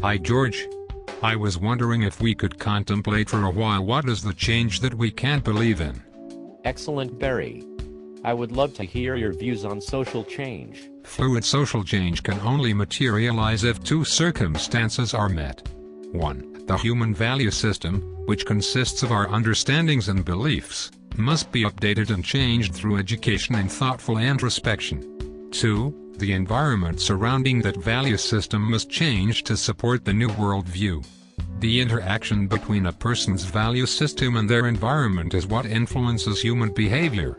Hi George. I was wondering if we could contemplate for a while what is the change that we can't believe in. Excellent, Barry. I would love to hear your views on social change. Fluid social change can only materialize if two circumstances are met. 1. The human value system, which consists of our understandings and beliefs, must be updated and changed through education and thoughtful introspection. 2. The environment surrounding that value system must change to support the new worldview. The interaction between a person's value system and their environment is what influences human behavior.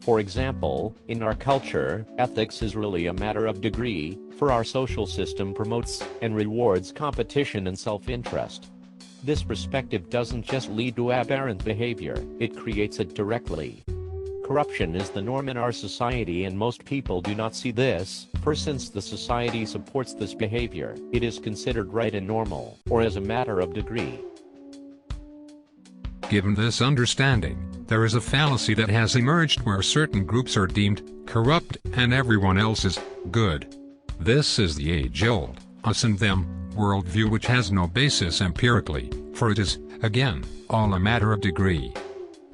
For example, in our culture, ethics is really a matter of degree, for our social system promotes and rewards competition and self-interest. This perspective doesn't just lead to aberrant behavior, it creates it directly. Corruption is the norm in our society, and most people do not see this, for since the society supports this behavior, it is considered right and normal, or as a matter of degree. Given this understanding, there is a fallacy that has emerged where certain groups are deemed corrupt and everyone else is good. This is the age-old us and them worldview, which has no basis empirically, for it is, again, all a matter of degree.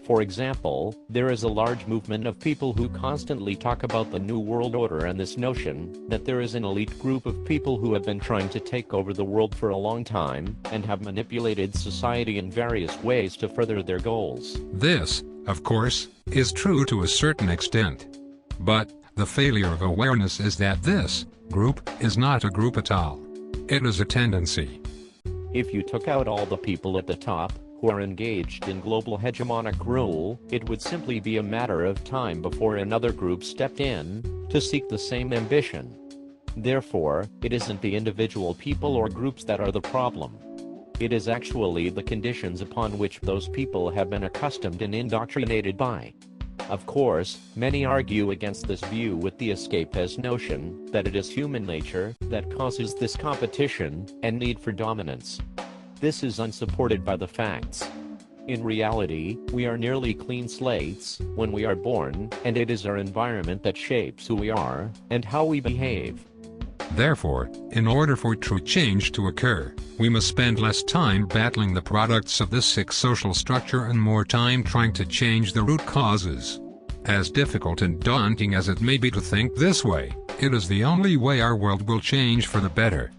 For example, there is a large movement of people who constantly talk about the New World Order and this notion that there is an elite group of people who have been trying to take over the world for a long time, and have manipulated society in various ways to further their goals. This, of course, is true to a certain extent. But the failure of awareness is that this group is not a group at all. It is a tendency. If you took out all the people at the top, who are engaged in global hegemonic rule, it would simply be a matter of time before another group stepped in to seek the same ambition. Therefore, it isn't the individual people or groups that are the problem. It is actually the conditions upon which those people have been accustomed and indoctrinated by. Of course, many argue against this view with the escapist notion that it is human nature that causes this competition and need for dominance. This is unsupported by the facts. In reality, we are nearly clean slates when we are born, and it is our environment that shapes who we are and how we behave. Therefore, in order for true change to occur, we must spend less time battling the products of this sick social structure and more time trying to change the root causes. As difficult and daunting as it may be to think this way, it is the only way our world will change for the better.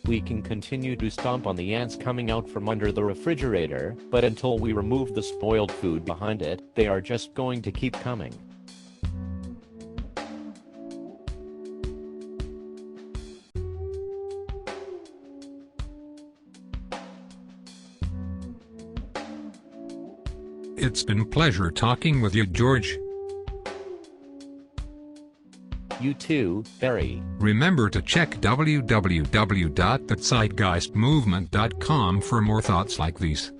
We can continue to stomp on the ants coming out from under the refrigerator, but until we remove the spoiled food behind it, they are just going to keep coming. It's been a pleasure talking with you, George. You too, Barry. Remember to check www.thezeitgeistmovement.com for more thoughts like these.